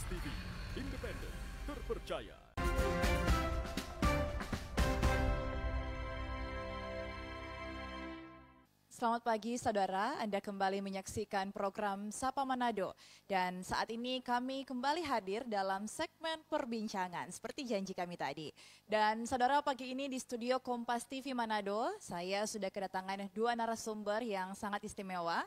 Kompas TV, independen, terpercaya. Selamat pagi saudara, Anda kembali menyaksikan program Sapa Manado. Dan saat ini kami kembali hadir dalam segmen perbincangan seperti janji kami tadi. Dan saudara, pagi ini di studio Kompas TV Manado, saya sudah kedatangan dua narasumber yang sangat istimewa.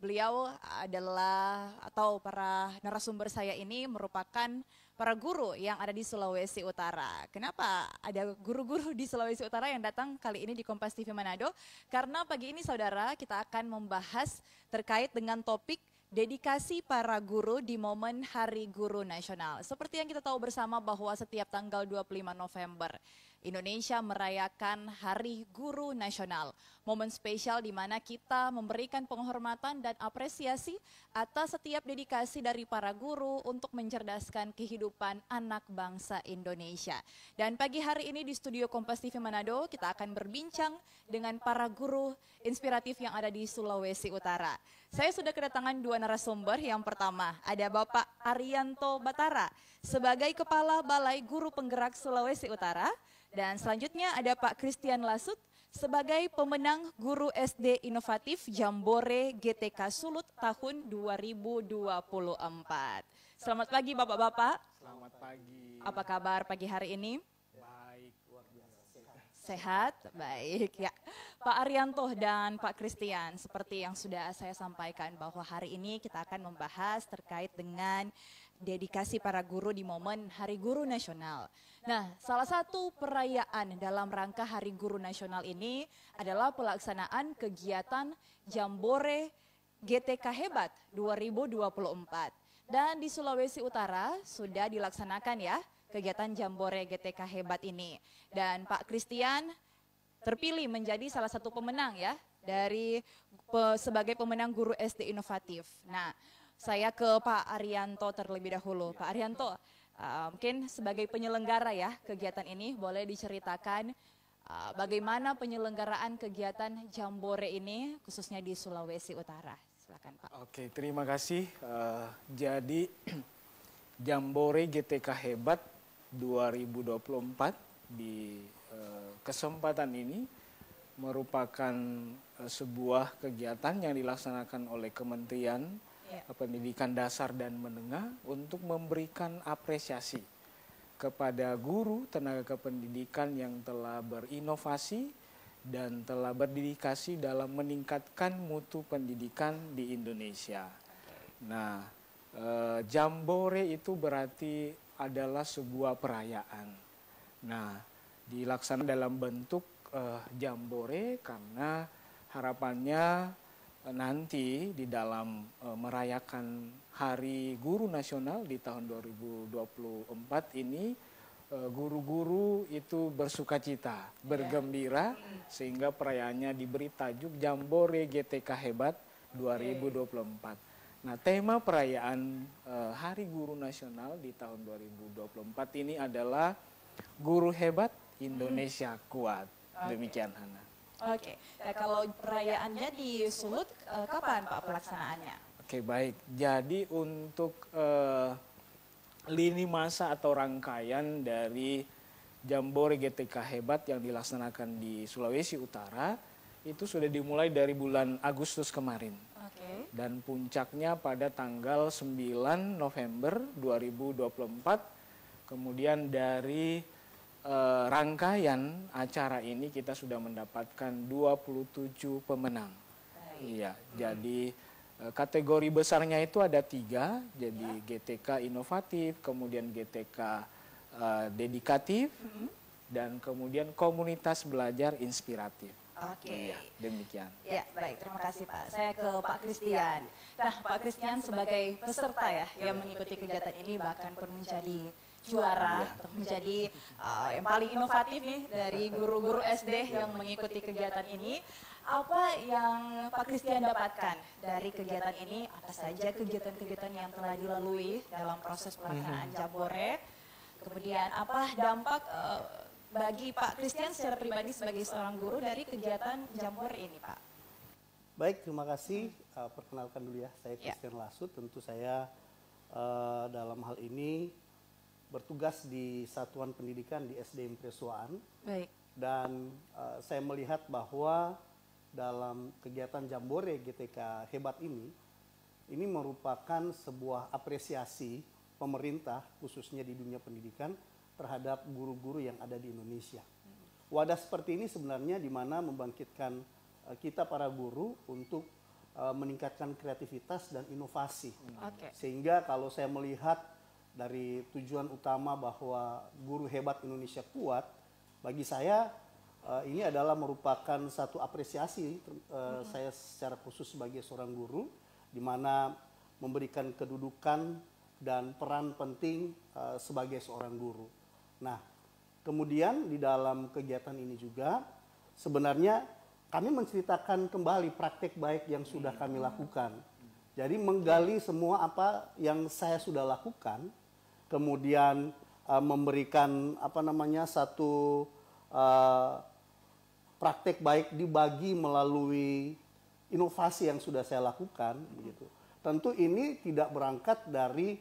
Beliau adalah, atau para narasumber saya ini merupakan para guru yang ada di Sulawesi Utara. Kenapa ada guru-guru di Sulawesi Utara yang datang kali ini di Kompas TV Manado? Karena pagi ini saudara kita akan membahas terkait dengan topik dedikasi para guru di momen Hari Guru Nasional. Seperti yang kita tahu bersama bahwa setiap tanggal 25 November Indonesia merayakan Hari Guru Nasional. Momen spesial di mana kita memberikan penghormatan dan apresiasi atas setiap dedikasi dari para guru untuk mencerdaskan kehidupan anak bangsa Indonesia. Dan pagi hari ini di studio Kompas TV Manado kita akan berbincang dengan para guru inspiratif yang ada di Sulawesi Utara. Saya sudah kedatangan dua narasumber. Yang pertama ada Bapak Arianto Batara sebagai Kepala Balai Guru Penggerak Sulawesi Utara. Dan selanjutnya ada Pak Christian Lasut sebagai pemenang Guru SD Inovatif Jambore GTK Sulut tahun 2024. Selamat pagi Bapak-Bapak. Selamat pagi. Apa kabar pagi hari ini? Baik, luar biasa. Sehat, baik ya. Pak Arianto dan Pak Christian, seperti yang sudah saya sampaikan bahwa hari ini kita akan membahas terkait dengan dedikasi para guru di momen Hari Guru Nasional. Nah, salah satu perayaan dalam rangka Hari Guru Nasional ini adalah pelaksanaan kegiatan Jambore GTK Hebat 2024. Dan di Sulawesi Utara sudah dilaksanakan ya kegiatan Jambore GTK Hebat ini. Dan Pak Christian terpilih menjadi salah satu pemenang ya dari sebagai pemenang Guru SD Inovatif. Nah, saya ke Pak Arianto terlebih dahulu. Pak Arianto, mungkin sebagai penyelenggara ya kegiatan ini boleh diceritakan bagaimana penyelenggaraan kegiatan Jambore ini khususnya di Sulawesi Utara. Silakan Pak. Oke, terima kasih. Jadi Jambore GTK Hebat 2024 di kesempatan ini merupakan sebuah kegiatan yang dilaksanakan oleh Kementerian Pendidikan Dasar dan Menengah untuk memberikan apresiasi kepada guru tenaga kependidikan yang telah berinovasi dan telah berdedikasi dalam meningkatkan mutu pendidikan di Indonesia. Nah, Jambore itu berarti adalah sebuah perayaan. Nah, dilaksanakan dalam bentuk Jambore karena harapannya nanti di dalam merayakan Hari Guru Nasional di tahun 2024 ini guru-guru itu bersukacita, bergembira sehingga perayaannya diberi tajuk Jambore GTK Hebat 2024. Nah, tema perayaan Hari Guru Nasional di tahun 2024 ini adalah Guru Hebat Indonesia Kuat. Demikian Hana. Oke, nah, kalau perayaannya di Sulut, kapan Pak pelaksanaannya? Oke, baik. Jadi untuk lini masa atau rangkaian dari Jambore GTK Hebat yang dilaksanakan di Sulawesi Utara itu sudah dimulai dari bulan Agustus kemarin. Oke. Dan puncaknya pada tanggal 9 November 2024. Kemudian dari rangkaian acara ini kita sudah mendapatkan 27 pemenang. Iya, jadi kategori besarnya itu ada 3, jadi GTK inovatif, kemudian GTK dedikatif, dan kemudian komunitas belajar inspiratif. Oke. Iya, demikian. Ya, baik. Terima kasih Pak. Saya ke Pak Christian. Nah, Pak Christian sebagai peserta ya yang mengikuti kegiatan ini bahkan pun menjadi juara atau menjadi yang paling inovatif nih dari guru-guru SD yang mengikuti kegiatan ini. Apa yang Pak Christian dapatkan dari kegiatan ini? Apa saja kegiatan-kegiatan yang telah dilalui dalam proses pelaksanaan Jambore? Kemudian apa dampak bagi Pak Christian secara pribadi sebagai seorang guru dari kegiatan Jambore ini, Pak? Baik, terima kasih. Perkenalkan dulu ya, saya Christian Lasut. Tentu saya dalam hal ini bertugas di Satuan Pendidikan di SD Impresuaan. Baik. Dan saya melihat bahwa dalam kegiatan Jambore GTK Hebat ini merupakan sebuah apresiasi pemerintah khususnya di dunia pendidikan terhadap guru-guru yang ada di Indonesia. Wadah seperti ini sebenarnya di mana membangkitkan kita para guru untuk meningkatkan kreativitas dan inovasi. Sehingga kalau saya melihat dari tujuan utama bahwa guru hebat Indonesia kuat, bagi saya ini adalah merupakan satu apresiasi saya secara khusus sebagai seorang guru, di mana memberikan kedudukan dan peran penting sebagai seorang guru. Nah, kemudian di dalam kegiatan ini juga sebenarnya kami menceritakan kembali praktek baik yang sudah kami lakukan. Jadi menggali semua apa yang saya sudah lakukan, kemudian memberikan satu praktek baik dibagi melalui inovasi yang sudah saya lakukan, begitu. Tentu ini tidak berangkat dari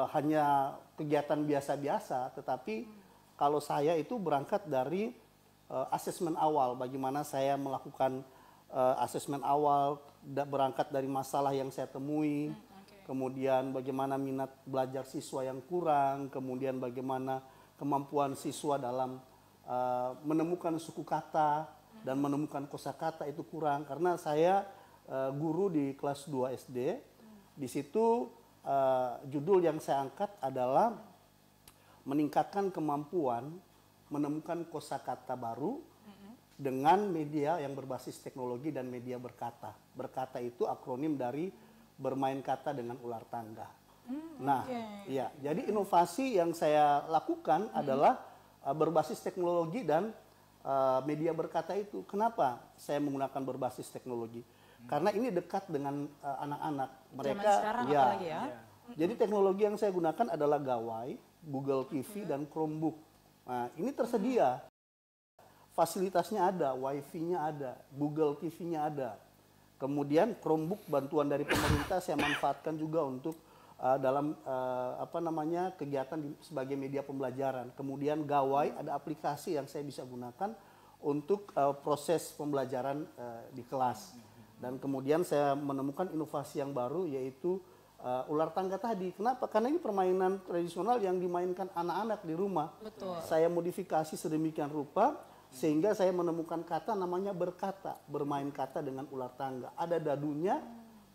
hanya kegiatan biasa-biasa, tetapi kalau saya itu berangkat dari asesmen awal, bagaimana saya melakukan asesmen awal, berangkat dari masalah yang saya temui, kemudian bagaimana minat belajar siswa yang kurang, kemudian bagaimana kemampuan siswa dalam menemukan suku kata dan menemukan kosakata itu kurang. Karena saya guru di kelas 2 SD, di situ judul yang saya angkat adalah meningkatkan kemampuan menemukan kosakata baru dengan media yang berbasis teknologi dan media berkata. Berkata itu akronim dari bermain kata dengan ular tangga. Nah, ya, jadi inovasi yang saya lakukan adalah berbasis teknologi dan media berkata itu. Kenapa saya menggunakan berbasis teknologi? Karena ini dekat dengan anak-anak. Mereka ya. Jadi teknologi yang saya gunakan adalah Gawai, Google TV dan Chromebook. Nah, ini tersedia. Fasilitasnya ada, Wi-Fi-nya ada, Google TV-nya ada. Kemudian Chromebook bantuan dari pemerintah saya manfaatkan juga untuk dalam kegiatan sebagai media pembelajaran. Kemudian Gawai ada aplikasi yang saya bisa gunakan untuk proses pembelajaran di kelas. Dan kemudian saya menemukan inovasi yang baru yaitu ular tangga tadi. Kenapa? Karena ini permainan tradisional yang dimainkan anak-anak di rumah. Betul. Saya modifikasi sedemikian rupa sehingga saya menemukan kata namanya berkata, bermain kata dengan ular tangga. Ada dadunya,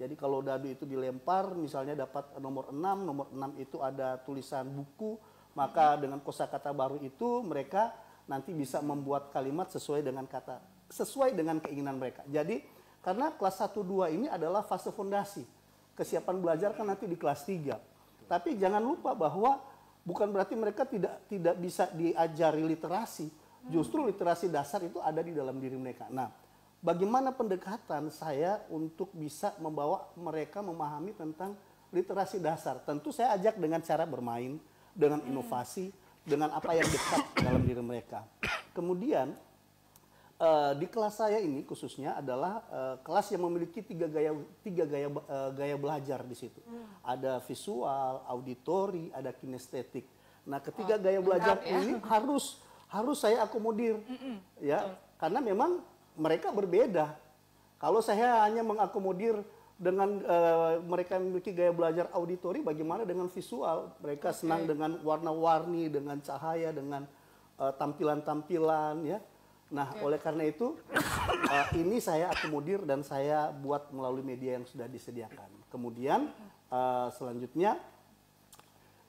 jadi kalau dadu itu dilempar misalnya dapat nomor 6 itu ada tulisan buku, maka dengan kosakata baru itu mereka nanti bisa membuat kalimat sesuai dengan kata, sesuai dengan keinginan mereka. Jadi karena kelas 1, 2 ini adalah fase fondasi. Kesiapan belajar kan nanti di kelas 3. Tapi jangan lupa bahwa bukan berarti mereka tidak bisa diajari literasi. Justru literasi dasar itu ada di dalam diri mereka. Nah, bagaimana pendekatan saya untuk bisa membawa mereka memahami tentang literasi dasar? Tentu saya ajak dengan cara bermain, dengan inovasi, dengan apa yang dekat dalam diri mereka. Kemudian di kelas saya ini khususnya adalah kelas yang memiliki tiga gaya belajar di situ. Ada visual, auditori, ada kinestetik. Nah, ketiga gaya belajar ini harus saya akomodir, ya, karena memang mereka berbeda. Kalau saya hanya mengakomodir dengan mereka memiliki gaya belajar auditori, bagaimana dengan visual? Mereka senang dengan warna-warni, dengan cahaya, dengan tampilan-tampilan, ya. Nah, oleh karena itu ini saya akomodir dan saya buat melalui media yang sudah disediakan. Kemudian selanjutnya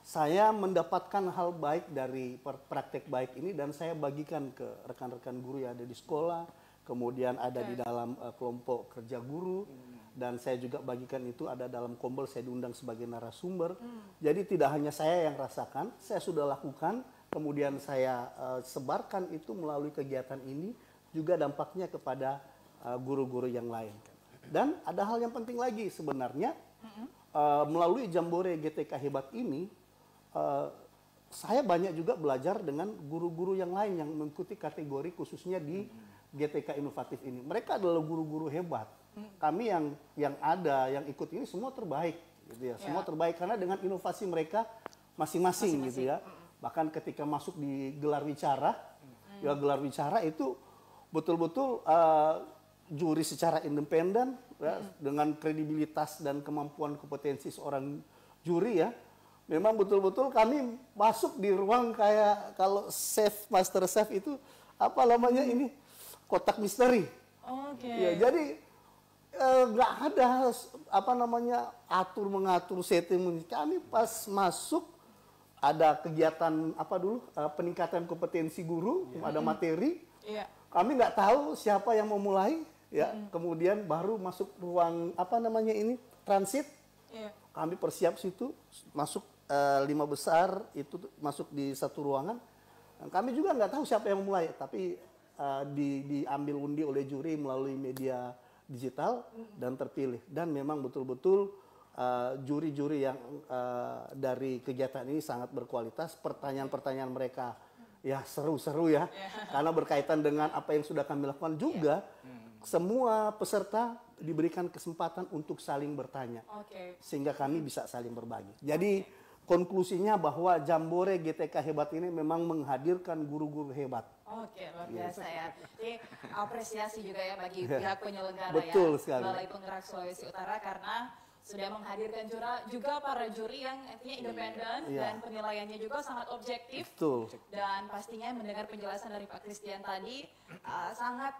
saya mendapatkan hal baik dari praktek baik ini dan saya bagikan ke rekan-rekan guru yang ada di sekolah, kemudian ada di dalam kelompok kerja guru, dan saya juga bagikan itu ada dalam Kombel, saya diundang sebagai narasumber. Jadi tidak hanya saya yang rasakan, saya sudah lakukan. Kemudian saya sebarkan itu melalui kegiatan ini, juga dampaknya kepada guru-guru yang lain. Dan ada hal yang penting lagi sebenarnya, melalui Jambore GTK Hebat ini, saya banyak juga belajar dengan guru-guru yang lain yang mengikuti kategori khususnya di GTK Inovatif ini. Mereka adalah guru-guru hebat. Kami yang ada, yang ikut ini semua terbaik. gitu ya. Semua terbaik karena dengan inovasi mereka masing-masing gitu ya. Bahkan ketika masuk di gelar wicara, ya gelar wicara itu betul-betul juri secara independen ya, dengan kredibilitas dan kemampuan kompetensi seorang juri ya. Memang betul-betul kami masuk di ruang kayak kalau chef, master chef itu apa namanya ini kotak misteri. Oke. Ya, jadi nggak ada apa namanya atur mengatur setting. Kami pas masuk ada kegiatan apa dulu peningkatan kompetensi guru, ada materi. Iya. Kami nggak tahu siapa yang mau mulai, ya. Kemudian baru masuk ruang apa namanya ini transit. Iya. Kami persiap situ, masuk 5 besar itu masuk di satu ruangan. Dan kami juga nggak tahu siapa yang mau mulai, tapi diambil undi oleh juri melalui media digital dan terpilih. Dan memang betul-betul juri-juri yang dari kegiatan ini sangat berkualitas. Pertanyaan-pertanyaan mereka ya seru-seru ya, karena berkaitan dengan apa yang sudah kami lakukan juga. Semua peserta diberikan kesempatan untuk saling bertanya, sehingga kami bisa saling berbagi. Jadi konklusinya bahwa Jambore GTK Hebat ini memang menghadirkan guru-guru hebat. Oke, luar biasa ya. Ini apresiasi juga ya bagi pihak penyelenggara Betul ya, sekali. Balai Penggerak Sulawesi Utara karena sudah menghadirkan juga para juri yang artinya independen dan penilaiannya juga sangat objektif. Betul. Dan pastinya mendengar penjelasan dari Pak Christian tadi sangat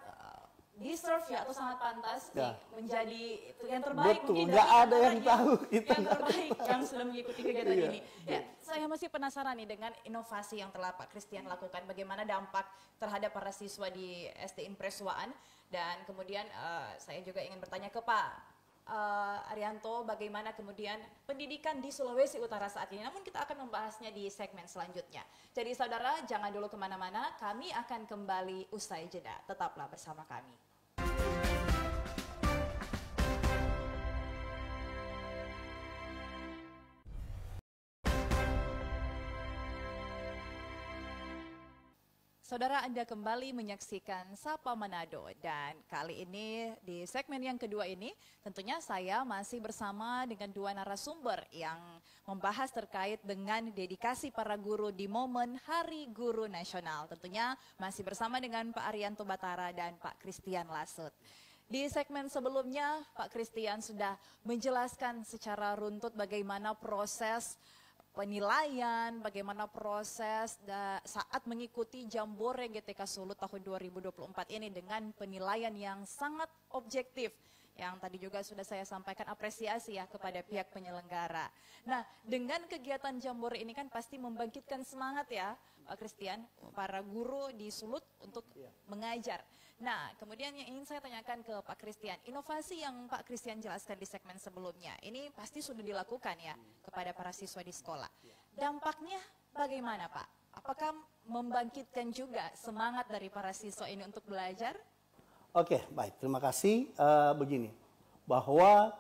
deserve ya atau sangat pantas menjadi yang terbaik. Betul, mungkin nggak dari ada yang antaranya tahu itu. yang terbaik yang sudah mengikuti kegiatan ini. Ya, saya masih penasaran nih dengan inovasi yang telah Pak Christian lakukan, bagaimana dampak terhadap para siswa di SD Impres Waan, dan kemudian saya juga ingin bertanya ke Pak Arianto, bagaimana kemudian pendidikan di Sulawesi Utara saat ini. Namun kita akan membahasnya di segmen selanjutnya. Jadi saudara, jangan dulu kemana-mana, kami akan kembali usai jeda. Tetaplah bersama kami. Saudara, Anda kembali menyaksikan Sapa Manado, dan kali ini di segmen yang kedua ini tentunya saya masih bersama dengan dua narasumber yang membahas terkait dengan dedikasi para guru di momen Hari Guru Nasional. Tentunya masih bersama dengan Pak Arianto Batara dan Pak Christian Lasut. Di segmen sebelumnya Pak Christian sudah menjelaskan secara runtut bagaimana proses penilaian, bagaimana proses saat mengikuti Jambore GTK Sulut tahun 2024 ini dengan penilaian yang sangat objektif. Yang tadi juga sudah saya sampaikan apresiasi ya kepada pihak penyelenggara. Nah, dengan kegiatan Jambore ini kan pasti membangkitkan semangat ya Pak Christian, para guru di Sulut untuk mengajar. Nah, kemudian yang ingin saya tanyakan ke Pak Christian, inovasi yang Pak Christian jelaskan di segmen sebelumnya, ini pasti sudah dilakukan ya kepada para siswa di sekolah. Dampaknya bagaimana Pak? Apakah membangkitkan juga semangat dari para siswa ini untuk belajar? Oke, baik. Terima kasih. Begini, bahwa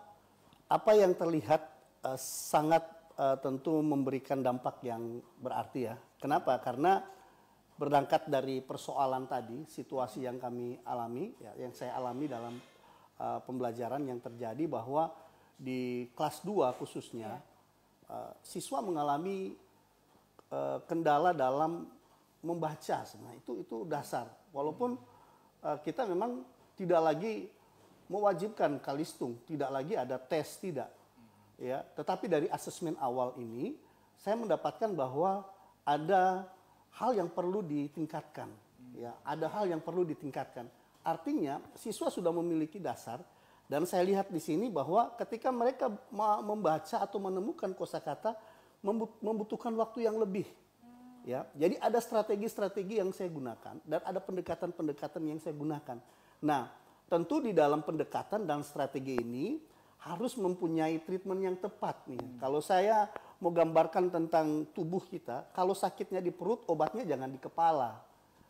apa yang terlihat sangat tentu memberikan dampak yang berarti ya. Kenapa? Karena berangkat dari persoalan tadi, situasi yang kami alami, ya, yang saya alami dalam pembelajaran yang terjadi bahwa di kelas 2 khususnya, siswa mengalami kendala dalam membaca. Sebenarnya itu dasar. Walaupun kita memang tidak lagi mewajibkan kalistung, tidak lagi ada tes, tidak. Ya, tetapi dari asesmen awal ini, saya mendapatkan bahwa ada hal yang perlu ditingkatkan. Ya, ada hal yang perlu ditingkatkan. Artinya siswa sudah memiliki dasar, dan saya lihat di sini bahwa ketika mereka membaca atau menemukan kosakata membutuhkan waktu yang lebih. Ya, jadi ada strategi-strategi yang saya gunakan dan ada pendekatan-pendekatan yang saya gunakan. Nah, tentu di dalam pendekatan dan strategi ini harus mempunyai treatment yang tepat nih. Kalau saya mau gambarkan tentang tubuh kita, kalau sakitnya di perut, obatnya jangan di kepala,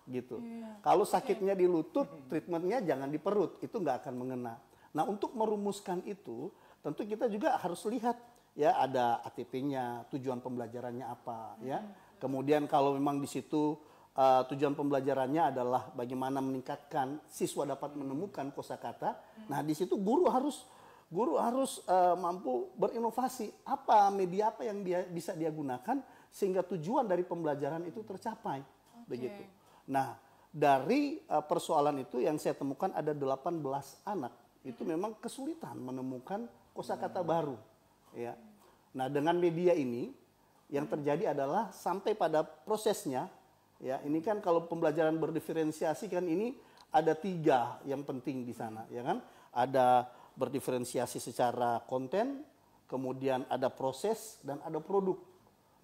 gitu. Kalau sakitnya di lutut, treatmentnya jangan di perut, itu nggak akan mengena. Nah, untuk merumuskan itu, tentu kita juga harus lihat ya ada ATP-nya, tujuan pembelajarannya apa, ya. Kemudian kalau memang di situ tujuan pembelajarannya adalah bagaimana meningkatkan siswa dapat menemukan kosakata, nah di situ guru harus guru harus mampu berinovasi. Apa media apa yang bisa dia gunakan sehingga tujuan dari pembelajaran itu tercapai. Begitu. Nah, dari persoalan itu yang saya temukan ada 18 anak itu memang kesulitan menemukan kosakata baru, ya. Nah, dengan media ini yang terjadi adalah sampai pada prosesnya, ya. Ini kan kalau pembelajaran berdiferensiasi kan ini ada 3 yang penting di sana, ya kan? Ada berdiferensiasi secara konten, kemudian ada proses dan ada produk.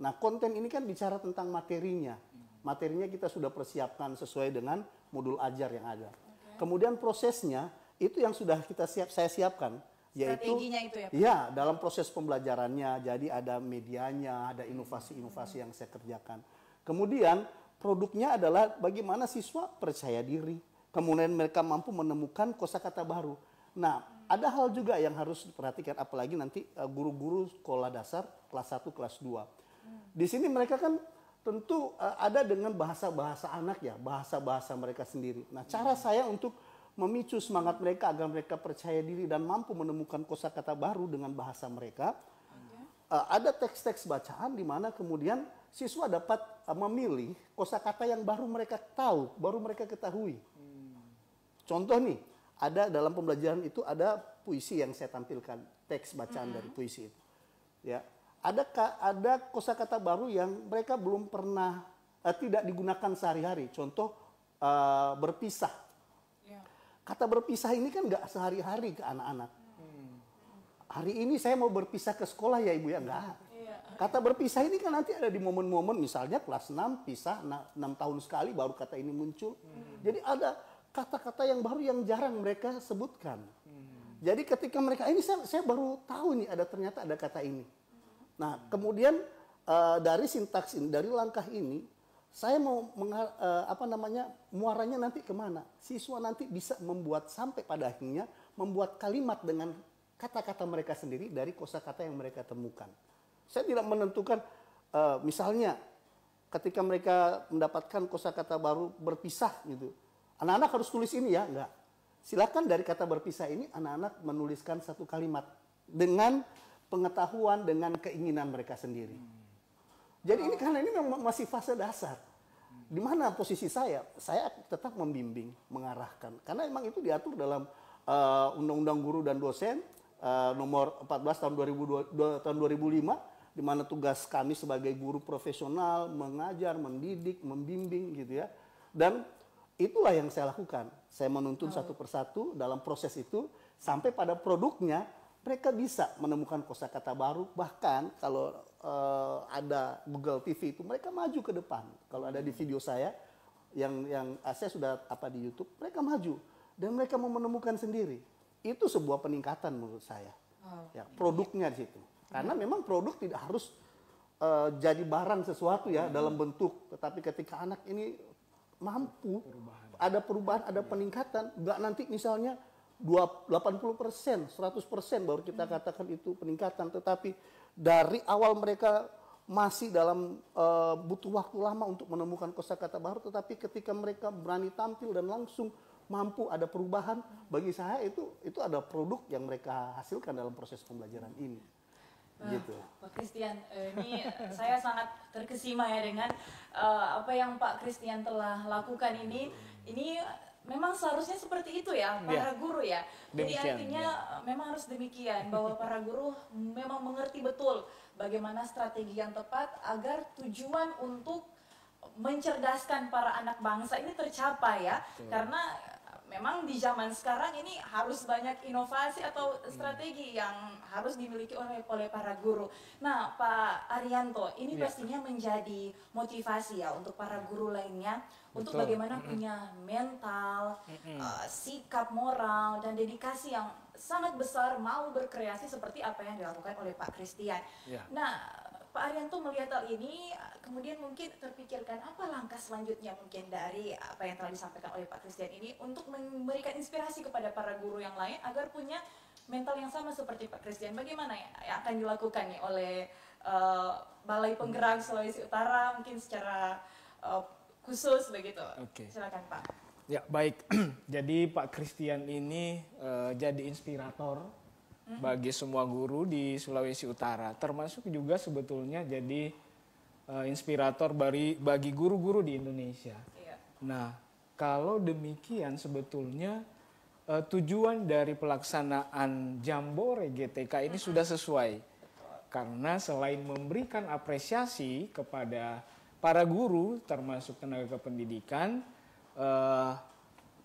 Nah, konten ini kan bicara tentang materinya. Materinya kita sudah persiapkan sesuai dengan modul ajar yang ada. Kemudian prosesnya itu yang sudah saya siapkan, yaitu strateginya itu ya, Pak? Ya, dalam proses pembelajarannya. Jadi ada medianya, ada inovasi-inovasi yang saya kerjakan. Kemudian produknya adalah bagaimana siswa percaya diri, kemudian mereka mampu menemukan kosakata baru. Nah, ada hal juga yang harus diperhatikan, apalagi nanti guru-guru sekolah dasar kelas 1, kelas 2. Di sini mereka kan tentu ada dengan bahasa-bahasa anak ya, bahasa-bahasa mereka sendiri. Nah, cara saya untuk memicu semangat mereka agar mereka percaya diri dan mampu menemukan kosakata baru dengan bahasa mereka, ada teks-teks bacaan di mana kemudian siswa dapat memilih kosakata yang baru mereka tahu, baru mereka ketahui. Contoh nih, ada dalam pembelajaran itu ada puisi yang saya tampilkan, teks bacaan dari puisi itu. Ya, ada kosakata baru yang mereka belum pernah tidak digunakan sehari-hari. Contoh berpisah. Kata berpisah ini kan nggak sehari-hari ke anak-anak. Hari ini saya mau berpisah ke sekolah ya Ibu ya, enggak. Kata berpisah ini kan nanti ada di momen-momen misalnya kelas 6 pisah 6 tahun sekali baru kata ini muncul. Jadi ada kata-kata yang baru yang jarang mereka sebutkan. Jadi ketika mereka ini saya baru tahu nih ternyata ada kata ini. Nah, kemudian dari sintaks ini, dari langkah ini, saya mau muaranya nanti kemana? Siswa nanti bisa membuat sampai pada akhirnya membuat kalimat dengan kata-kata mereka sendiri dari kosakata yang mereka temukan. Saya tidak menentukan, misalnya ketika mereka mendapatkan kosakata baru berpisah gitu, anak-anak harus tulis ini ya, enggak. Silakan dari kata berpisah ini anak-anak menuliskan satu kalimat dengan pengetahuan dengan keinginan mereka sendiri. Jadi ini karena ini memang masih fase dasar. Di mana posisi saya tetap membimbing, mengarahkan. Karena memang itu diatur dalam Undang-Undang Guru dan Dosen nomor 14 tahun 2005, di mana tugas kami sebagai guru profesional mengajar, mendidik, membimbing gitu ya. Dan itulah yang saya lakukan. Saya menuntun satu persatu dalam proses itu sampai pada produknya. Mereka bisa menemukan kosakata baru, bahkan kalau ada Google TV itu mereka maju ke depan. Kalau ada di video saya yang saya sudah di YouTube, mereka maju dan mereka mau menemukan sendiri. Itu sebuah peningkatan menurut saya. Ya, produknya di situ. Karena memang produk tidak harus jadi barang sesuatu ya dalam bentuk, tetapi ketika anak ini mampu ada perubahan, ada peningkatan, enggak nanti misalnya 80%, 100% baru kita katakan itu peningkatan. Tetapi dari awal mereka masih dalam butuh waktu lama untuk menemukan kosakata baru. Tetapi ketika mereka berani tampil dan langsung mampu ada perubahan, bagi saya itu ada produk yang mereka hasilkan dalam proses pembelajaran ini. Gitu. Pak Christian, ini saya sangat terkesima ya dengan apa yang Pak Christian telah lakukan ini. Ini memang seharusnya seperti itu ya para guru ya. Jadi artinya memang harus demikian bahwa para guru memang mengerti betul bagaimana strategi yang tepat agar tujuan untuk mencerdaskan para anak bangsa ini tercapai ya. Karena memang di zaman sekarang ini harus banyak inovasi atau strategi yang harus dimiliki oleh para guru. Nah, Pak Arianto, ini pastinya menjadi motivasi ya untuk para guru lainnya untuk bagaimana punya mental, sikap moral dan dedikasi yang sangat besar mau berkreasi seperti apa yang dilakukan oleh Pak Christian. Nah, Pak Arianto melihat hal ini, kemudian mungkin terpikirkan apa langkah selanjutnya mungkin dari apa yang telah disampaikan oleh Pak Christian ini untuk memberikan inspirasi kepada para guru yang lain agar punya mental yang sama seperti Pak Christian. Bagaimana ya yang akan dilakukan nih oleh Balai Penggerak Sulawesi Utara mungkin secara khusus begitu? Silakan Pak. Ya baik, jadi Pak Christian ini jadi inspirator bagi semua guru di Sulawesi Utara, termasuk juga sebetulnya jadi inspirator bagi guru-guru di Indonesia. Iya. Nah, kalau demikian sebetulnya tujuan dari pelaksanaan Jambore GTK ini sudah sesuai. Karena selain memberikan apresiasi kepada para guru termasuk tenaga kependidikan,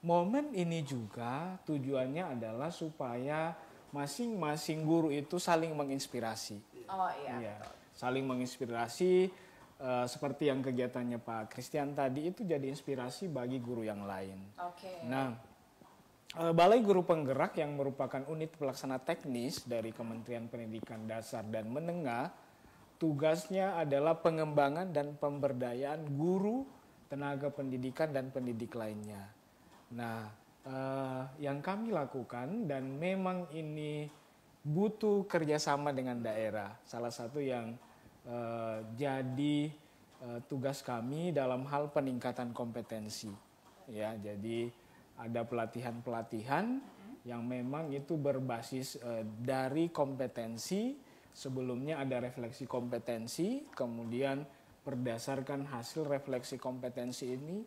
momen ini juga tujuannya adalah supaya masing-masing guru itu saling menginspirasi. Oh iya. Iya, saling menginspirasi seperti yang kegiatannya Pak Christian tadi itu jadi inspirasi bagi guru yang lain. Oke. Nah, Balai Guru Penggerak yang merupakan unit pelaksana teknis dari Kementerian Pendidikan Dasar dan Menengah, tugasnya adalah pengembangan dan pemberdayaan guru, tenaga pendidikan dan pendidik lainnya. Nah, yang kami lakukan dan memang ini butuh kerjasama dengan daerah. Salah satu yang jadi tugas kami dalam hal peningkatan kompetensi. Ya, jadi ada pelatihan-pelatihan yang memang itu berbasis dari kompetensi. Sebelumnya ada refleksi kompetensi, kemudian berdasarkan hasil refleksi kompetensi ini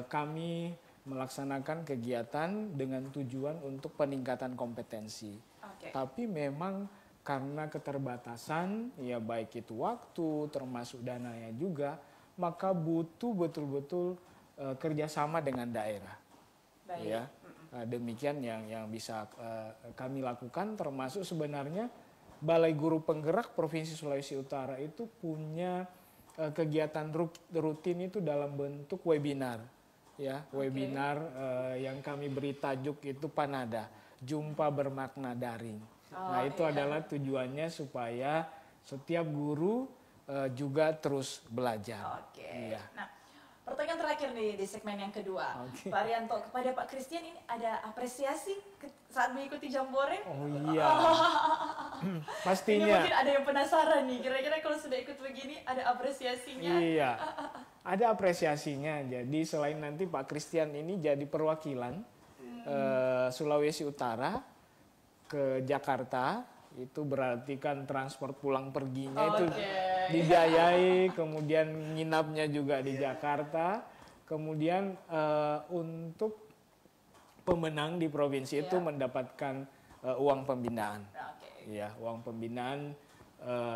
kami melaksanakan kegiatan dengan tujuan untuk peningkatan kompetensi. Oke. Tapi memang karena keterbatasan, ya baik itu waktu termasuk dananya juga, maka butuh betul-betul kerjasama dengan daerah. Baik. Ya, demikian yang bisa kami lakukan, termasuk sebenarnya Balai Guru Penggerak Provinsi Sulawesi Utara itu punya kegiatan rutin itu dalam bentuk webinar, ya, webinar yang kami beri tajuk itu Panada, Jumpa Bermakna Daring. Nah, itu adalah tujuannya supaya setiap guru juga terus belajar. Oke. Iya. Nah, pertanyaan terakhir nih di segmen yang kedua. Oke. Pak Arianto, kepada Pak Christian ini ada apresiasi saat mengikuti Jambore? Oh iya, Ini pastinya. mungkin ada yang penasaran nih, kira-kira kalau sudah ikut begini ada apresiasinya? Iya, ada apresiasinya. Jadi selain nanti Pak Christian ini jadi perwakilan Sulawesi Utara ke Jakarta, itu berarti kan transport pulang perginya itu dibiayai, kemudian nginapnya juga di Jakarta, kemudian untuk pemenang di provinsi itu mendapatkan uang pembinaan. Oke. Ya, uang pembinaan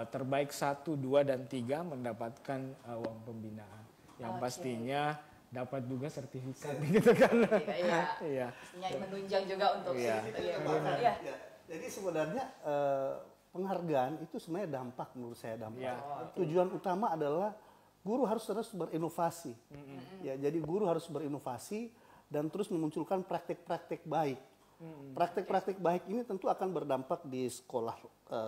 terbaik 1, 2, dan 3 mendapatkan uang pembinaan. Yang pastinya dapat juga sertifikat gitu kan. Iya. Iya. Pastinya menunjang juga untuk Iya. Iya. Ya, jadi sebenarnya penghargaan itu sebenarnya dampak, menurut saya dampak. Ya. Tujuan utama adalah guru harus terus berinovasi. Ya, jadi guru harus berinovasi dan terus memunculkan praktek-praktek baik. Praktek-praktek baik ini tentu akan berdampak di sekolah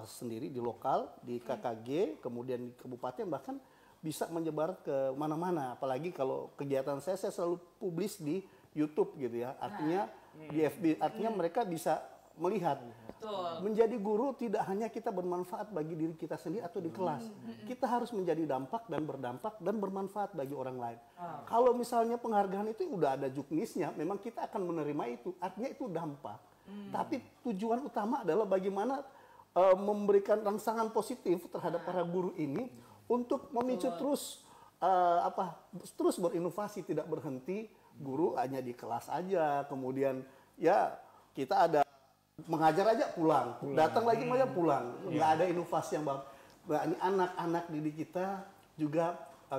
sendiri, di lokal, di KKG, kemudian di kabupaten, bahkan bisa menyebar ke mana-mana. Apalagi kalau kegiatan saya selalu publis di YouTube gitu ya. Artinya di FB, artinya mereka bisa melihat. Betul. Menjadi guru tidak hanya kita bermanfaat bagi diri kita sendiri atau di kelas. Kita harus menjadi dampak dan berdampak dan bermanfaat bagi orang lain. Kalau misalnya penghargaan itu udah ada juknisnya, memang kita akan menerima itu. Artinya itu dampak. Tapi tujuan utama adalah bagaimana memberikan rangsangan positif terhadap para guru ini untuk memicu terus terus berinovasi, tidak berhenti guru hanya di kelas aja. Kemudian ya kita ada mengajar aja pulang. Datang lagi aja pulang. Nggak ada inovasi yang bagus. Nah, ini anak-anak didik kita juga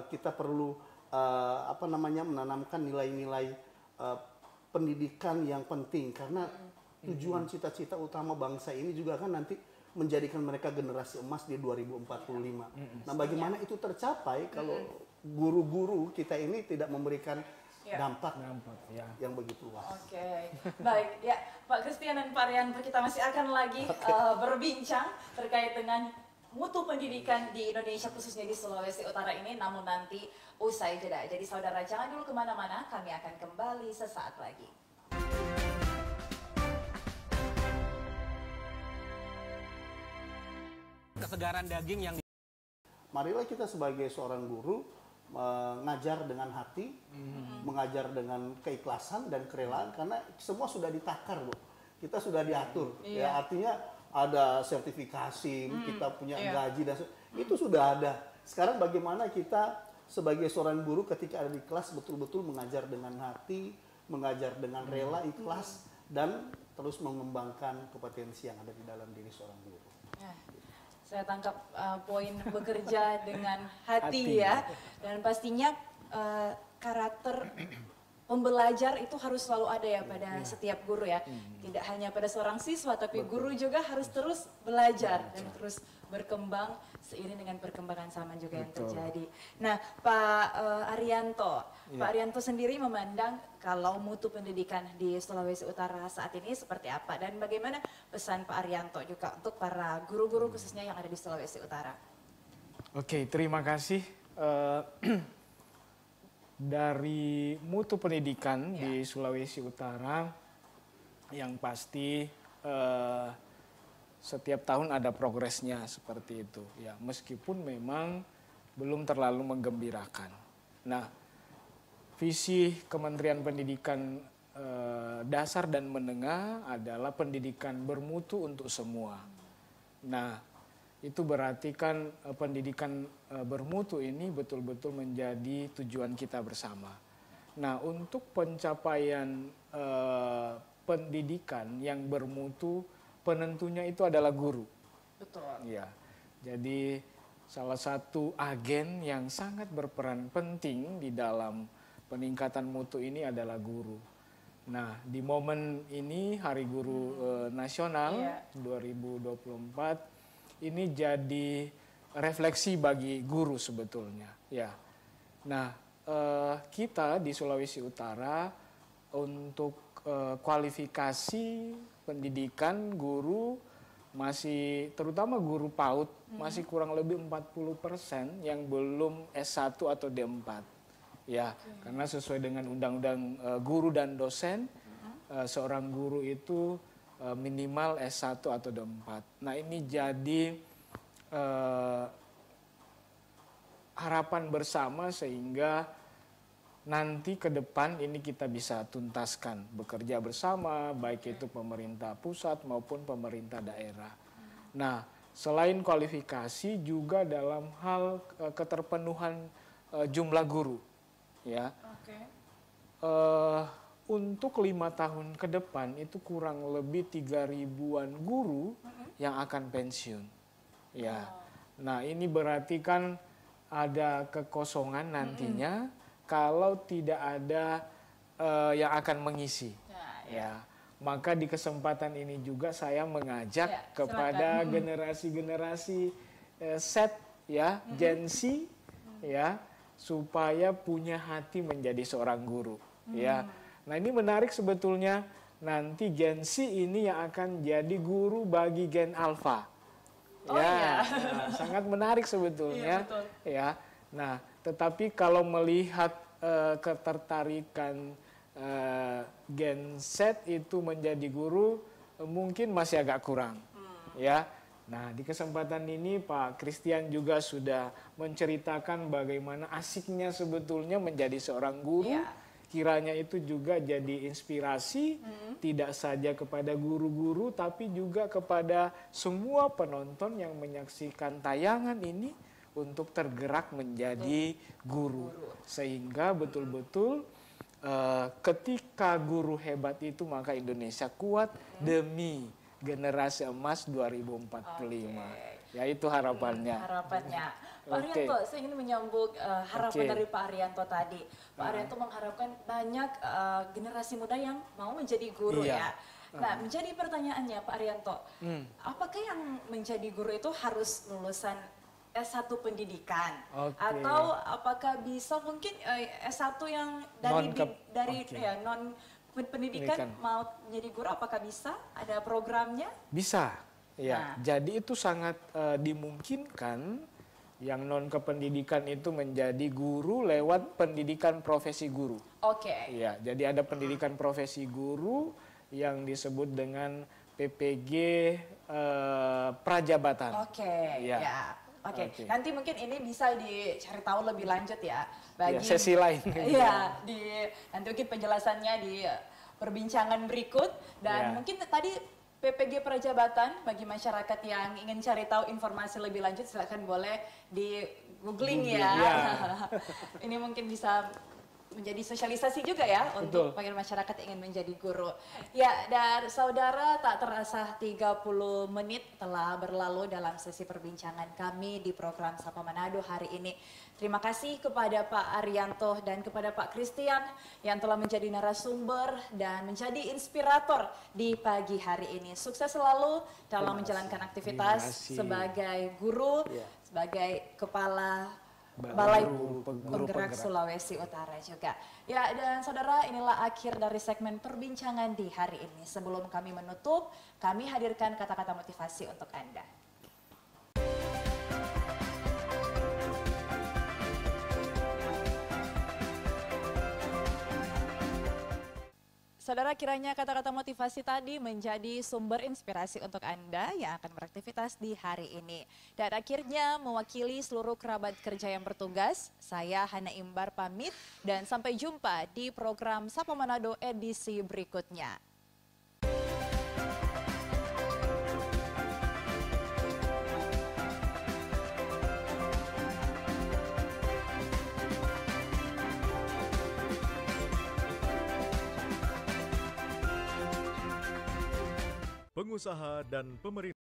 kita perlu menanamkan nilai-nilai pendidikan yang penting, karena tujuan cita-cita utama bangsa ini juga kan nanti menjadikan mereka generasi emas di 2045. Nah, bagaimana itu tercapai kalau guru-guru kita ini tidak memberikan dampak yang begitu luas. Oke, baik ya Pak Christian dan Pak Rian, kita masih akan lagi berbincang terkait dengan mutu pendidikan di Indonesia khususnya di Sulawesi Utara ini, namun nanti usai jeda. Jadi saudara jangan dulu kemana-mana, kami akan kembali sesaat lagi. Kesegaran daging yang Marilah kita sebagai seorang guru mengajar dengan hati, mengajar dengan keikhlasan dan kerelaan, karena semua sudah ditakar, Bu. Kita sudah diatur. Ya, artinya ada sertifikasi, kita punya Iya. gaji dan itu sudah ada. Sekarang bagaimana kita sebagai seorang guru ketika ada di kelas betul-betul mengajar dengan hati, mengajar dengan rela, ikhlas, dan terus mengembangkan kompetensi yang ada di dalam diri seorang guru. Ya, saya tangkap poin bekerja dengan Hati. hati ya, dan pastinya karakter pembelajar itu harus selalu ada ya pada setiap guru ya. Tidak hanya pada seorang siswa, tapi guru juga harus terus belajar dan terus berkembang seiring dengan perkembangan zaman juga yang terjadi. Nah, Pak Arianto, Pak Arianto sendiri memandang kalau mutu pendidikan di Sulawesi Utara saat ini seperti apa, dan bagaimana pesan Pak Arianto juga untuk para guru-guru khususnya yang ada di Sulawesi Utara? Oke, terima kasih. Dari mutu pendidikan di Sulawesi Utara, yang pasti setiap tahun ada progresnya seperti itu. Ya, meskipun memang belum terlalu menggembirakan. Nah, visi Kementerian Pendidikan Dasar dan Menengah adalah pendidikan bermutu untuk semua. Nah, itu berarti kan pendidikan bermutu ini betul-betul menjadi tujuan kita bersama. Nah, untuk pencapaian pendidikan yang bermutu, penentunya itu adalah guru. Betul. Ya, jadi salah satu agen yang sangat berperan penting di dalam peningkatan mutu ini adalah guru. Nah, di momen ini Hari Guru Nasional 2024 ini jadi refleksi bagi guru sebetulnya. Ya, nah kita di Sulawesi Utara untuk kualifikasi pendidikan guru masih, terutama guru PAUD, masih kurang lebih 40% yang belum S1 atau D4. Ya, karena sesuai dengan undang-undang guru dan dosen, seorang guru itu minimal S1 atau D4. Nah, ini jadi harapan bersama sehingga nanti ke depan ini kita bisa tuntaskan, bekerja bersama, baik itu pemerintah pusat maupun pemerintah daerah. Nah, selain kualifikasi juga dalam hal keterpenuhan jumlah guru, ya. Untuk 5 tahun ke depan itu kurang lebih 3.000-an guru yang akan pensiun, ya. Nah, ini berarti kan ada kekosongan nantinya kalau tidak ada yang akan mengisi. Ya, maka di kesempatan ini juga saya mengajak kepada generasi-generasi Z ya, Gen Z ya, supaya punya hati menjadi seorang guru. Ya, nah ini menarik sebetulnya, nanti Gen Z ini yang akan jadi guru bagi Gen Alpha. Nah, sangat menarik sebetulnya. Ya, nah tetapi kalau melihat ketertarikan Gen Z itu menjadi guru mungkin masih agak kurang, ya. Nah, di kesempatan ini Pak Christian juga sudah menceritakan bagaimana asiknya sebetulnya menjadi seorang guru. Kiranya itu juga jadi inspirasi tidak saja kepada guru-guru tapi juga kepada semua penonton yang menyaksikan tayangan ini untuk tergerak menjadi guru. Sehingga betul-betul ketika guru hebat itu maka Indonesia kuat demi generasi emas 2045. Ya, itu harapannya. Pak Arianto, saya ingin menyambung harapan dari Pak Arianto tadi. Pak Arianto mengharapkan banyak generasi muda yang mau menjadi guru ya. Nah, menjadi pertanyaannya Pak Arianto, apakah yang menjadi guru itu harus lulusan S1 pendidikan? Atau apakah bisa mungkin S1 yang dari non pendidikan mau menjadi guru, apakah bisa? Ada programnya? Bisa, ya. Jadi itu sangat dimungkinkan yang non kependidikan itu menjadi guru lewat pendidikan profesi guru. Ya, jadi ada pendidikan profesi guru yang disebut dengan PPG Prajabatan. Nanti mungkin ini bisa dicari tahu lebih lanjut ya. Bagi sesi lain. Iya, nanti mungkin penjelasannya di perbincangan berikut. Dan mungkin tadi PPG Prajabatan. Bagi masyarakat yang ingin cari tahu informasi lebih lanjut, silakan boleh di googling ya. Ini mungkin bisa menjadi sosialisasi juga ya untuk bagi masyarakat yang ingin menjadi guru. Ya, dan saudara, tak terasa 30 menit telah berlalu dalam sesi perbincangan kami di program Sapa Manado hari ini. Terima kasih kepada Pak Arianto dan kepada Pak Christian yang telah menjadi narasumber dan menjadi inspirator di pagi hari ini. Sukses selalu dalam menjalankan aktivitas sebagai guru, sebagai kepala Balai Penggerak Sulawesi Utara juga. Ya, dan saudara, inilah akhir dari segmen perbincangan di hari ini. Sebelum kami menutup, kami hadirkan kata-kata motivasi untuk Anda. Saudara, kiranya kata-kata motivasi tadi menjadi sumber inspirasi untuk Anda yang akan beraktivitas di hari ini. Dan akhirnya mewakili seluruh kerabat kerja yang bertugas, saya Hana Imbar pamit dan sampai jumpa di program Sapa Manado edisi berikutnya. Pengusaha dan pemerintah